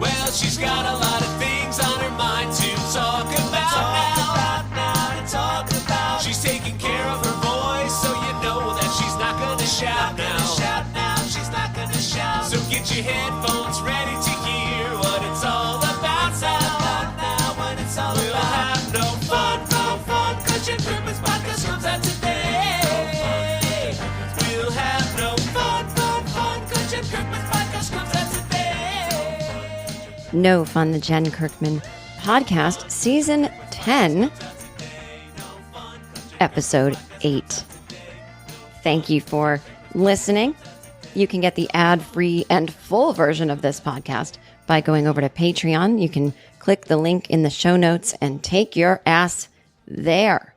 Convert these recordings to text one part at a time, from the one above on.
Well, she's got a lot of things on her mind to talk about now. She's taking care of her voice, so you know that she's not gonna shout now. She's not gonna shout. So get your headphones ready to hear what it's all about now. When it's all we'll have no fun, cause your Christmas podcast comes out today. We'll have no fun, cause your Christmas podcast comes out today. No Fun, the Jen Kirkman Podcast, Season 10, Episode 8. Thank you for listening. You can get the ad-free and full version of this podcast by going over to Patreon. You can click the link in the show notes and take your ass there.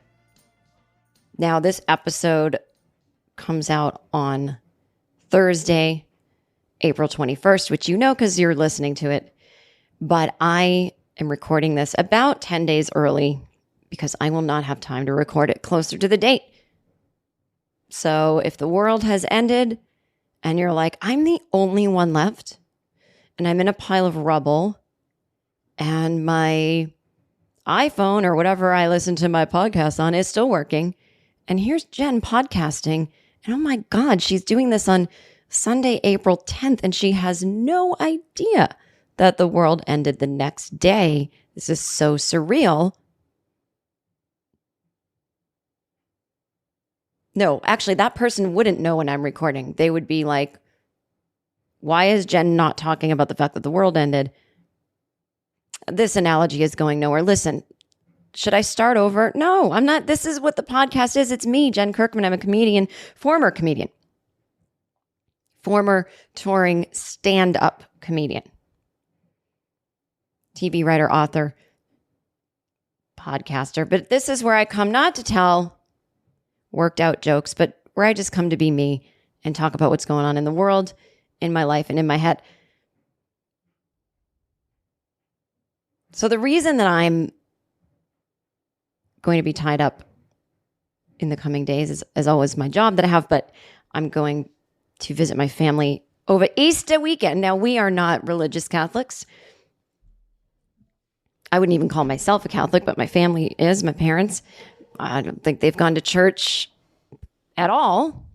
Now, this episode comes out on Thursday, April 21st, which you know because you're listening to it. But I am recording this about 10 days early because I will not have time to record it closer to the date. So if the world has ended and you're like, I'm the only one left and I'm in a pile of rubble and my iPhone or whatever I listen to my podcast on is still working, and here's Jen podcasting, and oh my God, she's doing this on Sunday, April 10th, and she has no idea that the world ended the next day. This is so surreal. No, actually, that person wouldn't know when I'm recording. They would be like, why is Jen not talking about the fact that the world ended? This analogy is going nowhere. Listen, should I start over? No, I'm not. This is what the podcast is. It's me, Jen Kirkman. I'm a comedian, former touring stand-up comedian, TV writer, author, podcaster. But this is where I come not to tell worked out jokes, but where I just come to be me and talk about what's going on in the world, in my life, and in my head. So the reason that I'm going to be tied up in the coming days is, as always, my job that I have, but I'm going to visit my family over Easter weekend. Now, we are not religious Catholics. I wouldn't even call myself a Catholic, but my family is, my parents. I don't think they've gone to church at all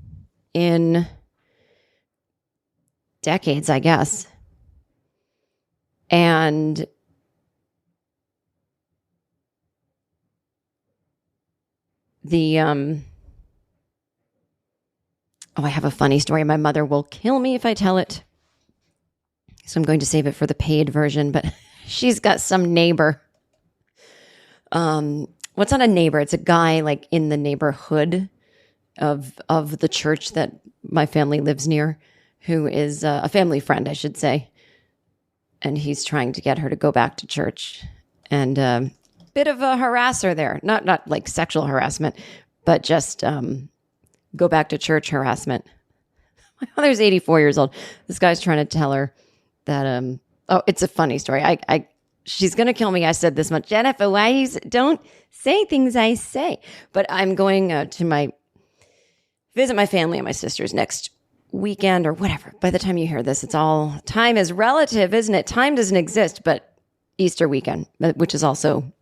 in decades, I guess. And I have a funny story. My mother will kill me if I tell it, so I'm going to save it for the paid version, but she's got some neighbor. What's not a neighbor? It's a guy like in the neighborhood of the church that my family lives near, who is a family friend, I should say. And he's trying to get her to go back to church. And bit of a harasser there. Not like sexual harassment, but just go back to church harassment. My mother's 84 years old. This guy's trying to tell her that, it's a funny story. She's going to kill me. I said this much. Jennifer, don't say things I say. But I'm going to visit my family and my sisters next weekend or whatever. By the time you hear this, time is relative, isn't it? Time doesn't exist, but Easter weekend, which is also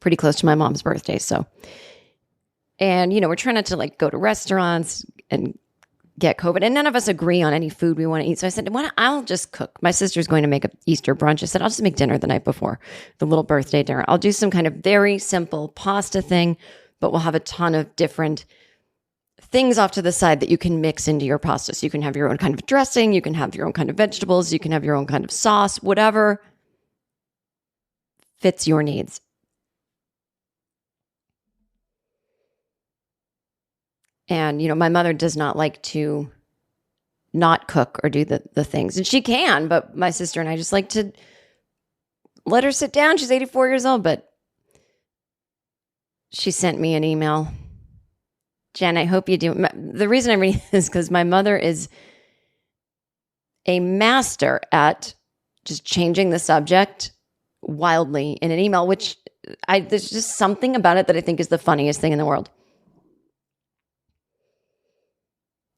pretty close to my mom's birthday. So, and we're trying not to like go to restaurants and get COVID, and none of us agree on any food we want to eat. So I said, I'll just cook. My sister's going to make a Easter brunch. I said, I'll just make dinner the night before, the little birthday dinner. I'll do some kind of very simple pasta thing, but we'll have a ton of different things off to the side that you can mix into your pasta. So you can have your own kind of dressing, you can have your own kind of vegetables, you can have your own kind of sauce, whatever fits your needs. And, my mother does not like to not cook or do the things. And she can, but my sister and I just like to let her sit down. She's 84 years old, but she sent me an email. Jen, I hope you do. The reason I'm reading this is because my mother is a master at just changing the subject wildly in an email, which there's just something about it that I think is the funniest thing in the world.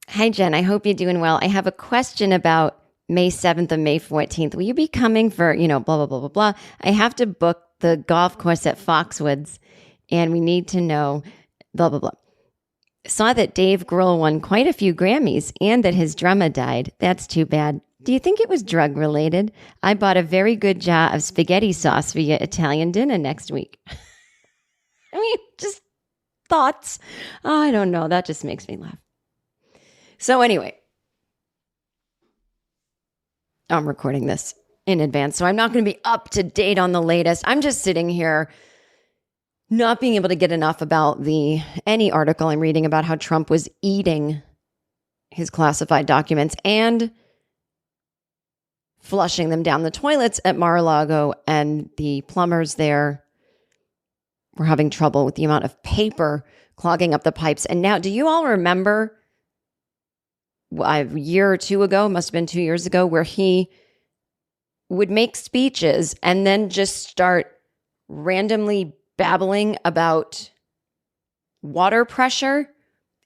Hi, Jen. I hope you're doing well. I have a question about May 7th and May 14th. Will you be coming for, blah, blah, blah, blah, blah. I have to book the golf course at Foxwoods and we need to know, blah, blah, blah. Saw that Dave Grohl won quite a few Grammys and that his drummer died. That's too bad. Do you think it was drug related? I bought a very good jar of spaghetti sauce for your Italian dinner next week. I mean, just thoughts. I don't know. That just makes me laugh. So anyway, I'm recording this in advance, so I'm not going to be up to date on the latest. I'm just sitting here not being able to get enough about any article I'm reading about how Trump was eating his classified documents and flushing them down the toilets at Mar-a-Lago, and the plumbers there were having trouble with the amount of paper clogging up the pipes. And now, do you all remember a year or two ago, must have been 2 years ago, where he would make speeches and then just start randomly babbling about water pressure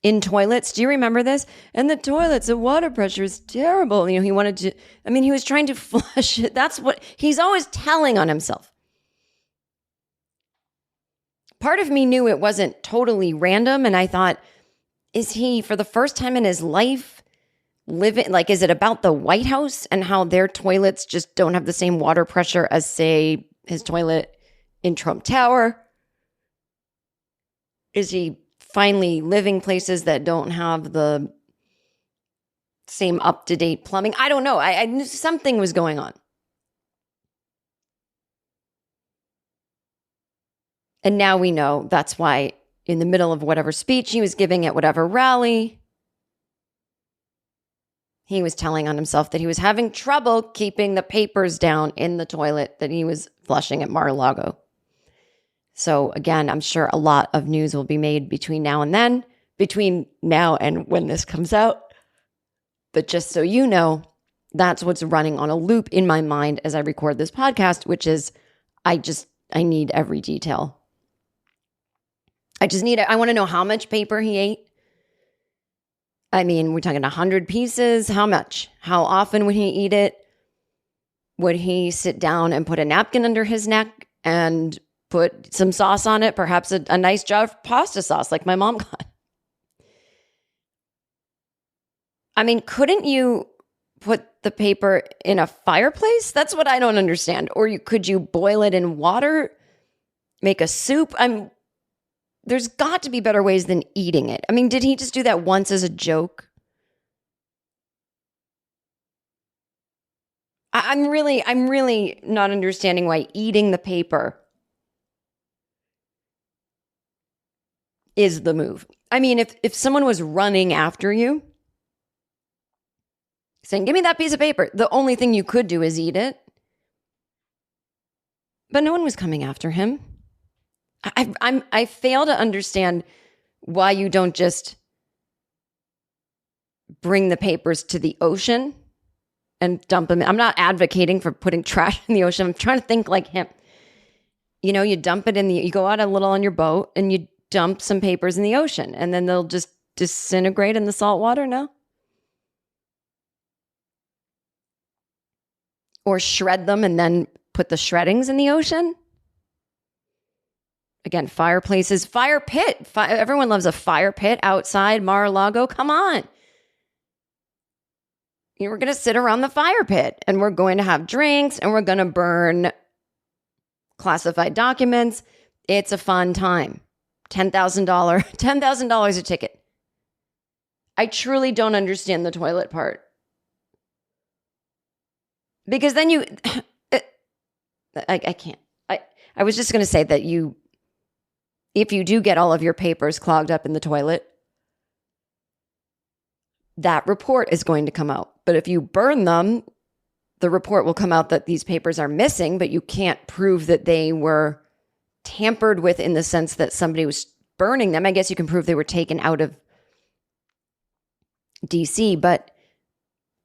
in toilets? Do you remember this? And the toilets, the water pressure is terrible. He wanted to, he was trying to flush it. That's what he's always telling on himself. Part of me knew it wasn't totally random. And I thought, is he, for the first time in his life, living, is it about the White House and how their toilets just don't have the same water pressure as, say, his toilet in Trump Tower? Is he finally living places that don't have the same up-to-date plumbing? I don't know. I knew something was going on. And now we know that's why in the middle of whatever speech he was giving at whatever rally, he was telling on himself that he was having trouble keeping the papers down in the toilet that he was flushing at Mar-a-Lago. So again, I'm sure a lot of news will be made between now and then, between now and when this comes out. But just so you know, that's what's running on a loop in my mind as I record this podcast, which is I need every detail. I want to know how much paper he ate. We're talking 100 pieces. How much? How often would he eat it? Would he sit down and put a napkin under his neck and put some sauce on it? Perhaps a nice jar of pasta sauce like my mom got. Couldn't you put the paper in a fireplace? That's what I don't understand. Or could you boil it in water? Make a soup? There's got to be better ways than eating it. Did he just do that once as a joke? I'm really not understanding why eating the paper is the move. If someone was running after you, saying, give me that piece of paper, the only thing you could do is eat it. But no one was coming after him. I fail to understand why you don't just bring the papers to the ocean and dump them. I'm not advocating for putting trash in the ocean. I'm trying to think like him. You dump it you go out a little on your boat and you dump some papers in the ocean and then they'll just disintegrate in the salt water. No? Or shred them and then put the shreddings in the ocean. Again, fireplaces, fire pit. Everyone loves a fire pit outside Mar-a-Lago. Come on. We're going to sit around the fire pit and we're going to have drinks and we're going to burn classified documents. It's a fun time. $10,000 a ticket. I truly don't understand the toilet part. Because then I can't. I was just going to say that if you do get all of your papers clogged up in the toilet, that report is going to come out. But if you burn them, the report will come out that these papers are missing, but you can't prove that they were tampered with in the sense that somebody was burning them. I guess you can prove they were taken out of DC, but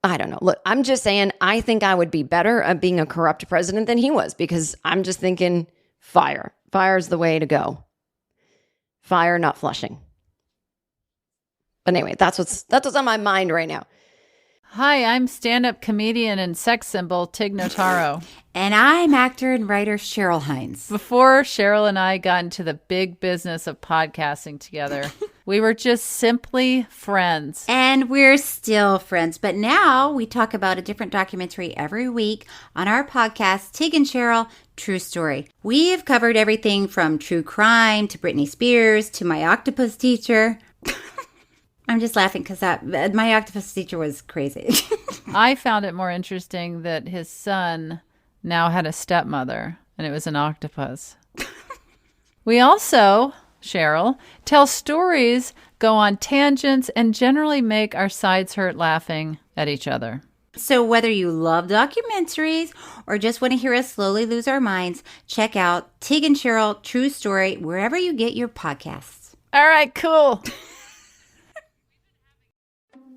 I don't know. Look, I'm just saying, I think I would be better at being a corrupt president than he was, because I'm just thinking fire. Fire's the way to go. Fire, not flushing. But anyway, that's what's on my mind right now. Hi, I'm stand-up comedian and sex symbol Tig Notaro. And I'm actor and writer Cheryl Hines. Before Cheryl and I got into the big business of podcasting together, we were just simply friends. And we're still friends. But now we talk about a different documentary every week on our podcast, Tig and Cheryl, True Story. We've covered everything from true crime to Britney Spears to my octopus teacher. I'm just laughing because my octopus teacher was crazy. I found it more interesting that his son now had a stepmother, and it was an octopus. We also, Cheryl, tell stories, go on tangents, and generally make our sides hurt laughing at each other. So whether you love documentaries or just want to hear us slowly lose our minds, check out Tig and Cheryl, True Story, wherever you get your podcasts. All right, cool.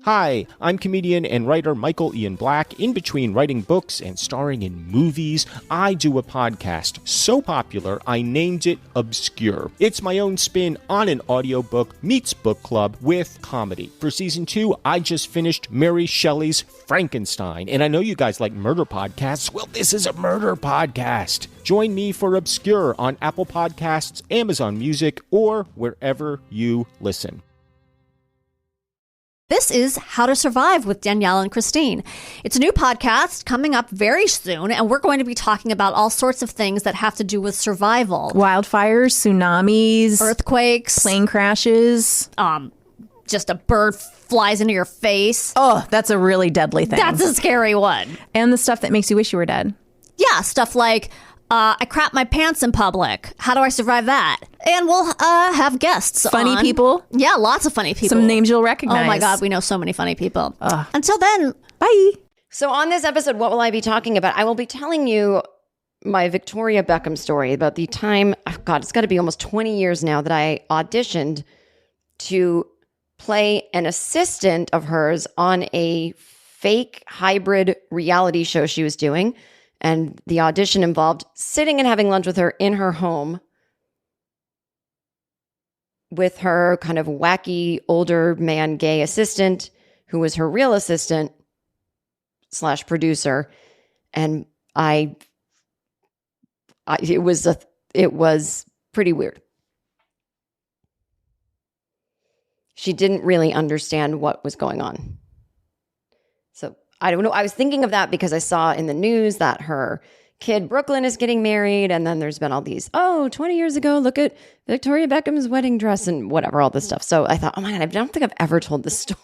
Hi, I'm comedian and writer Michael Ian Black. In between writing books and starring in movies, I do a podcast so popular I named it Obscure. It's my own spin on an audiobook meets book club with comedy. For season 2, I just finished Mary Shelley's Frankenstein, and I know you guys like murder podcasts. Well, this is a murder podcast. Join me for Obscure on Apple Podcasts, Amazon Music, or wherever you listen. This is How to Survive with Danielle and Christine. It's a new podcast coming up very soon, and we're going to be talking about all sorts of things that have to do with survival. Wildfires, tsunamis, Earthquakes, plane crashes. just a bird flies into your face. Oh, that's a really deadly thing. That's a scary one. And the stuff that makes you wish you were dead. Yeah, stuff like, I crap my pants in public. How do I survive that? And we'll have guests Funny on. people. Yeah, lots of funny people. Some names you'll recognize. Oh my God, we know so many funny people. Until then, Bye. So on this episode, what will I be talking about? I will be telling you my Victoria Beckham story about the time, oh God, it's got to be almost 20 years now that I auditioned to play an assistant of hers on a fake hybrid reality show she was doing. And the audition involved sitting and having lunch with her in her home with her kind of wacky older man gay assistant who was her real assistant / producer. And it was pretty weird. She didn't really understand what was going on. So I don't know. I was thinking of that because I saw in the news that her kid Brooklyn is getting married. And then there's been all these, 20 years ago, look at Victoria Beckham's wedding dress and whatever, all this stuff. So I thought, oh my God, I don't think I've ever told this story.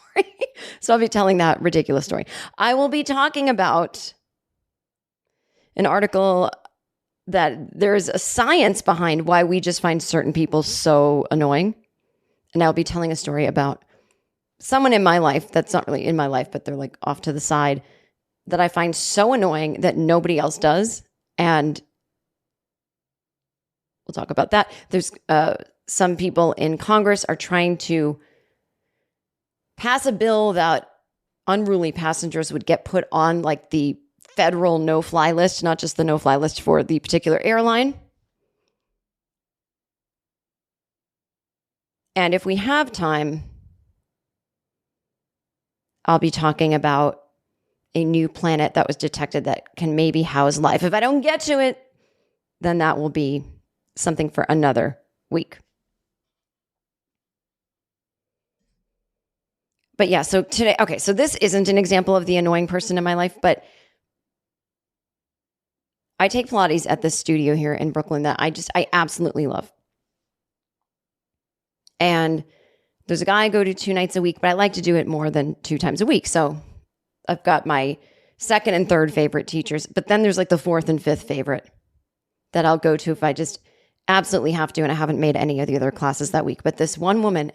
So I'll be telling that ridiculous story. I will be talking about an article that there's a science behind why we just find certain people so annoying. And I'll be telling a story about someone in my life that's not really in my life, but they're like off to the side that I find so annoying that nobody else does. And we'll talk about that. There's some people in Congress are trying to pass a bill that unruly passengers would get put on like the federal no-fly list, not just the no-fly list for the particular airline. And if we have time, I'll be talking about a new planet that was detected that can maybe house life. If I don't get to it, then that will be something for another week. But yeah, so today, okay, so this isn't an example of the annoying person in my life, but I take Pilates at this studio here in Brooklyn that I absolutely love. And there's a guy I go to 2 nights a week, but I like to do it more than 2 times a week. So I've got my second and third favorite teachers, but then there's like the fourth and fifth favorite that I'll go to if I just absolutely have to. And I haven't made any of the other classes that week, but this one woman,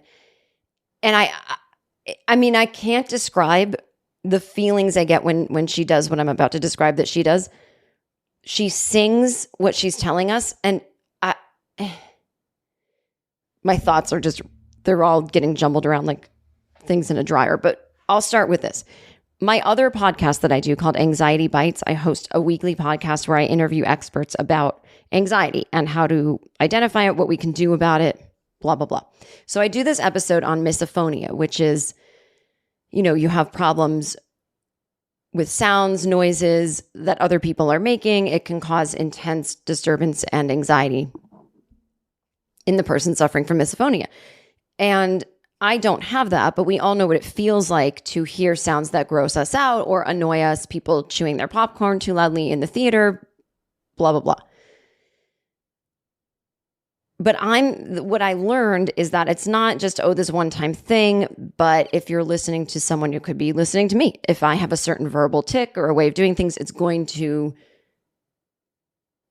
and I mean, I can't describe the feelings I get when she does what I'm about to describe that she does. She sings what she's telling us, and my thoughts are just, they're all getting jumbled around like things in a dryer. But I'll start with this. My other podcast that I do called Anxiety Bites, I host a weekly podcast where I interview experts about anxiety and how to identify it, what we can do about it, blah, blah, blah. So I do this episode on misophonia, which is, you have problems with sounds, noises that other people are making. It can cause intense disturbance and anxiety in the person suffering from misophonia. And I don't have that, but we all know what it feels like to hear sounds that gross us out or annoy us, people chewing their popcorn too loudly in the theater, blah, blah, blah. But what I learned is that it's not just, this one-time thing, but if you're listening to someone, you could be listening to me. If I have a certain verbal tick or a way of doing things, it's going to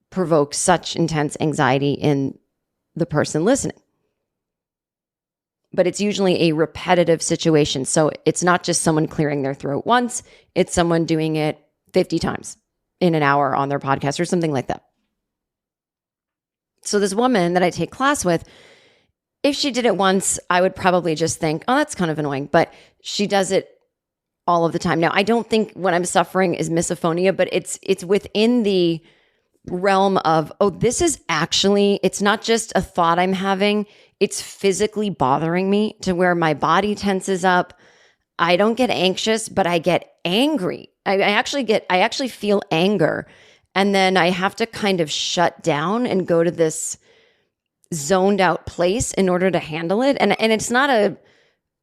provoke such intense anxiety in the person listening. But it's usually a repetitive situation. So it's not just someone clearing their throat once, it's someone doing it 50 times in an hour on their podcast or something like that. So this woman that I take class with, if she did it once, I would probably just think, oh, that's kind of annoying. But she does it all of the time. Now, I don't think what I'm suffering is misophonia, but it's within the realm of, this is actually, it's not just a thought I'm having. It's physically bothering me to where my body tenses up. I don't get anxious, but I get angry. I actually feel anger. And then I have to kind of shut down and go to this zoned out place in order to handle it. And it's not a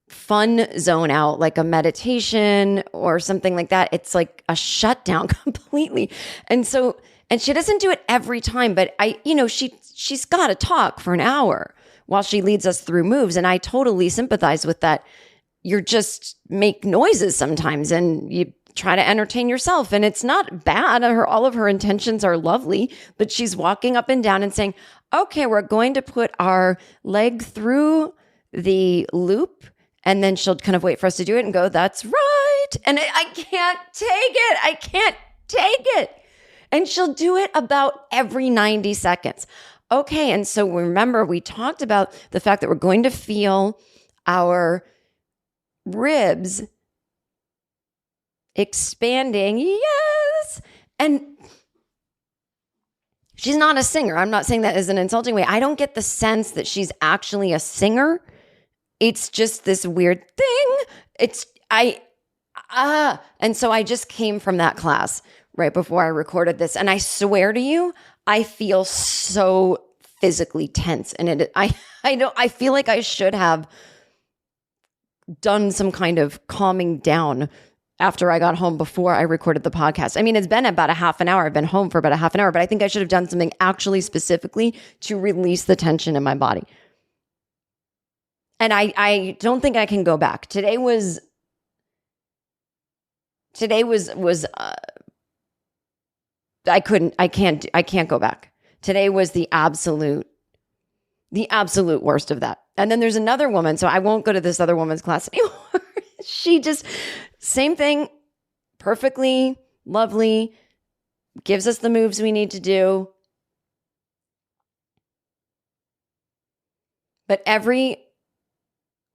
fun zone out like a meditation or something like that. It's like a shutdown completely. And she doesn't do it every time, but she's got to talk for an hour while she leads us through moves. And I totally sympathize with that. You're just make noises sometimes and you try to entertain yourself. And it's not bad. All of her intentions are lovely, but she's walking up and down and saying, okay, we're going to put our leg through the loop. And then she'll kind of wait for us to do it and go, that's right. And I can't take it. I can't take it. And she'll do it about every 90 seconds. Okay. And so remember, we talked about the fact that we're going to feel our ribs expanding. Yes. And she's not a singer. I'm not saying that as an insulting way. I don't get the sense that she's actually a singer. It's just this weird thing. And so I just came from that class right before I recorded this. And I swear to you, I feel so physically tense. And I feel like I should have done some kind of calming down after I got home before I recorded the podcast. I mean, it's been about a half an hour. I've been home for about a half an hour, but I think I should have done something actually specifically to release the tension in my body. And I don't think I can go back. Today was I can't go back. Today was the absolute worst of that. And then there's another woman, so I won't go to this other woman's class anymore. She just, same thing, perfectly lovely, gives us the moves we need to do. But every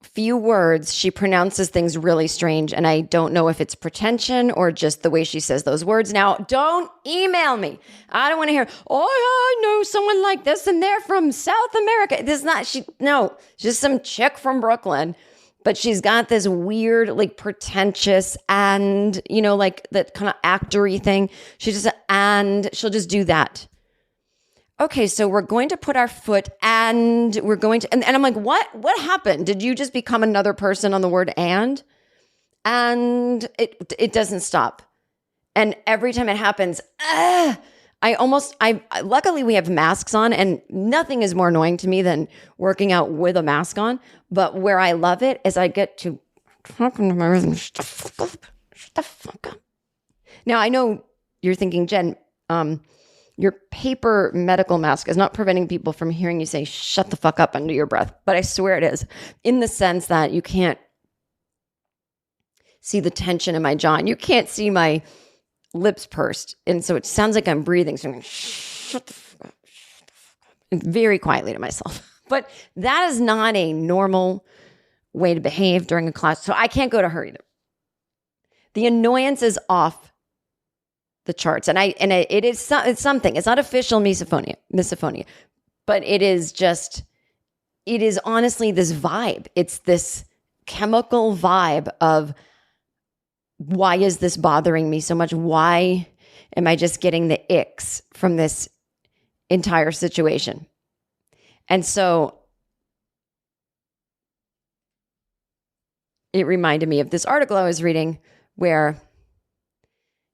few words, she pronounces things really strange. And I don't know if it's pretension or just the way she says those words. Now, don't email me. I don't want to hear, I know someone like this and they're from South America. This is not, just some chick from Brooklyn. But she's got this weird, like pretentious and, like that kind of actory thing. She'll just do that. Okay, so we're going to put our foot and we're going to, and I'm like, what happened? Did you just become another person on the word and? And it doesn't stop. And every time it happens, luckily we have masks on and nothing is more annoying to me than working out with a mask on. But where I love it is I get to talk into my rhythm. Shut the fuck up. Now I know you're thinking, Jen, your paper medical mask is not preventing people from hearing you say, shut the fuck up under your breath. But I swear it is, in the sense that you can't see the tension in my jaw and you can't see my lips pursed. And so it sounds like I'm breathing. So I'm going, shut the fuck up, very quietly to myself. But that is not a normal way to behave during a class. So I can't go to her either. The annoyance is off the charts. It's something. It's not official misophonia, but it is honestly this vibe. It's this chemical vibe of why is this bothering me so much? Why am I just getting the icks from this entire situation? And so it reminded me of this article I was reading where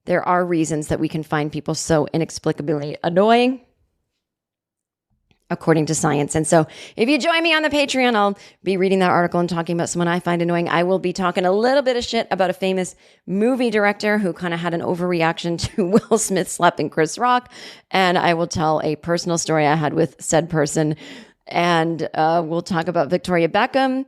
there are reasons that we can find people so inexplicably annoying, according to science. And so if you join me on the Patreon, I'll be reading that article and talking about someone I find annoying. I will be talking a little bit of shit about a famous movie director who kind of had an overreaction to Will Smith slapping Chris Rock. And I will tell a personal story I had with said person. And we'll talk about Victoria Beckham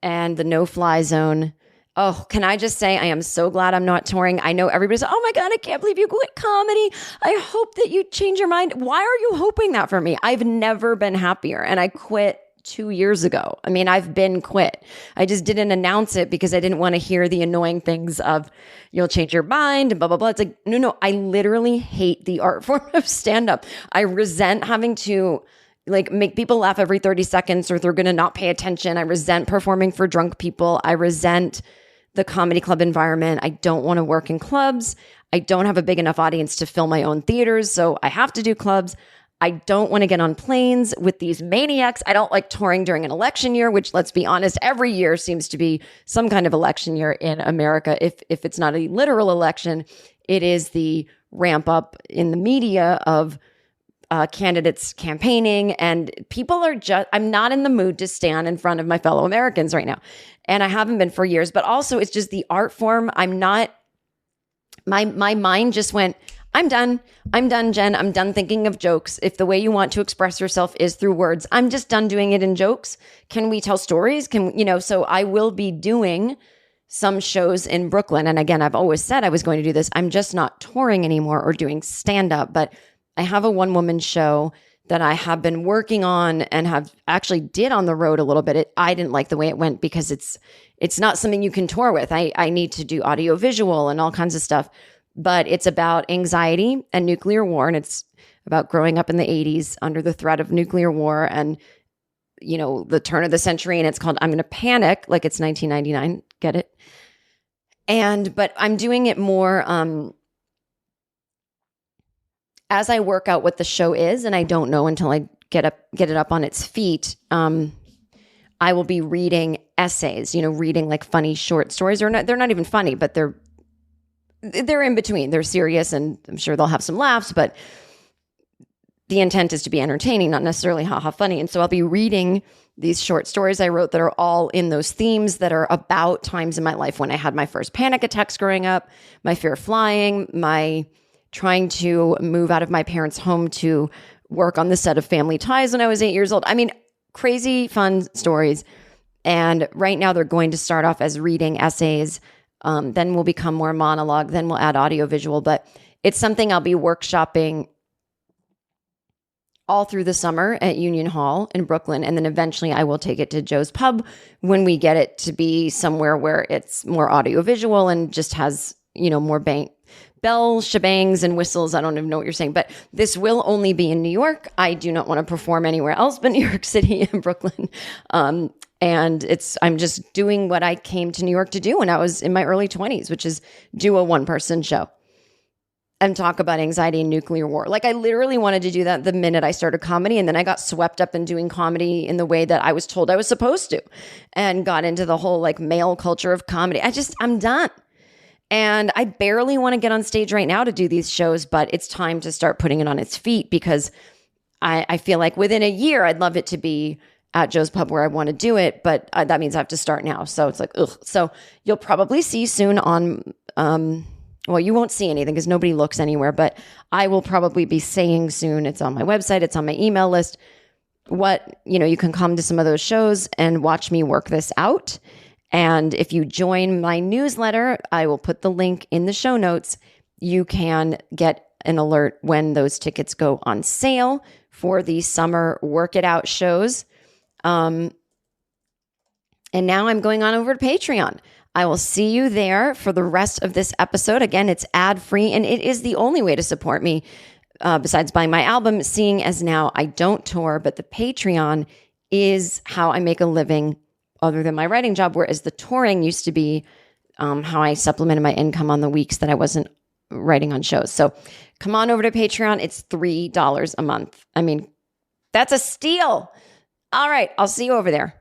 and the no-fly zone. Oh, can I just say I am so glad I'm not touring. I know everybody's, oh my God, I can't believe you quit comedy. I hope that you change your mind. Why are you hoping that for me? I've never been happier. And I quit 2 years ago. I mean, I've been quit. I just didn't announce it because I didn't want to hear the annoying things of you'll change your mind and blah, blah, blah. It's like, no, I literally hate the art form of stand-up. I resent having to like make people laugh every 30 seconds or they're going to not pay attention. I resent performing for drunk people. I resent the comedy club environment. I don't want to work in clubs. I don't have a big enough audience to fill my own theaters, so I have to do clubs. I don't want to get on planes with these maniacs. I don't like touring during an election year, which, let's be honest, every year seems to be some kind of election year in America. If it's not a literal election, it is the ramp up in the media of candidates campaigning, and people are just, I'm not in the mood to stand in front of my fellow Americans right now. And I haven't been for years, but also it's just the art form. I'm not, my mind just went, I'm done, Jen. I'm done thinking of jokes. If the way you want to express yourself is through words, I'm just done doing it in jokes. Can we tell stories? So I will be doing some shows in Brooklyn. And again, I've always said I was going to do this. I'm just not touring anymore or doing stand-up, but I have a one-woman show that I have been working on and have actually did on the road a little bit. I didn't like the way it went because it's not something you can tour with. I need to do audio visual and all kinds of stuff, but it's about anxiety and nuclear war. And it's about growing up in the 80s under the threat of nuclear war and, the turn of the century. And it's called I'm Gonna Panic, like it's 1999. Get it? But I'm doing it more, as I work out what the show is, and I don't know until I get it up on its feet, I will be reading essays, reading like funny short stories, or not, they're not even funny, but they're in between. They're serious and I'm sure they'll have some laughs, but the intent is to be entertaining, not necessarily haha funny. And so I'll be reading these short stories I wrote that are all in those themes that are about times in my life when I had my first panic attacks growing up, my fear of flying, my trying to move out of my parents' home to work on the set of Family Ties when I was 8 years old. I mean, crazy fun stories. And right now they're going to start off as reading essays. Then will become more monologue. Then we'll add audio visual. But it's something I'll be workshopping all through the summer at Union Hall in Brooklyn. And then eventually I will take it to Joe's Pub when we get it to be somewhere where it's more audio visual and just has, more bells, shebangs, and whistles. I don't even know what you're saying, but this will only be in New York. I do not want to perform anywhere else but New York City and Brooklyn. And I'm just doing what I came to New York to do when I was in my early 20s, which is do a one-person show and talk about anxiety and nuclear war. Like I literally wanted to do that the minute I started comedy, and then I got swept up in doing comedy in the way that I was told I was supposed to and got into the whole like male culture of comedy. I'm done. And I barely want to get on stage right now to do these shows, but it's time to start putting it on its feet because I feel like within a year, I'd love it to be at Joe's Pub where I want to do it, but that means I have to start now. So it's like, ugh. So you'll probably see soon on, well, you won't see anything because nobody looks anywhere, but I will probably be saying soon, it's on my website, it's on my email list, you can come to some of those shows and watch me work this out. And if you join my newsletter, I will put the link in the show notes. You can get an alert when those tickets go on sale for the summer Work It Out shows. And now I'm going on over to Patreon. I will see you there for the rest of this episode. Again, it's ad-free, and it is the only way to support me besides buying my album, seeing as now I don't tour, but the Patreon is how I make a living other than my writing job, whereas the touring used to be how I supplemented my income on the weeks that I wasn't writing on shows. So come on over to Patreon. It's $3 a month. I mean, that's a steal. All right. I'll see you over there.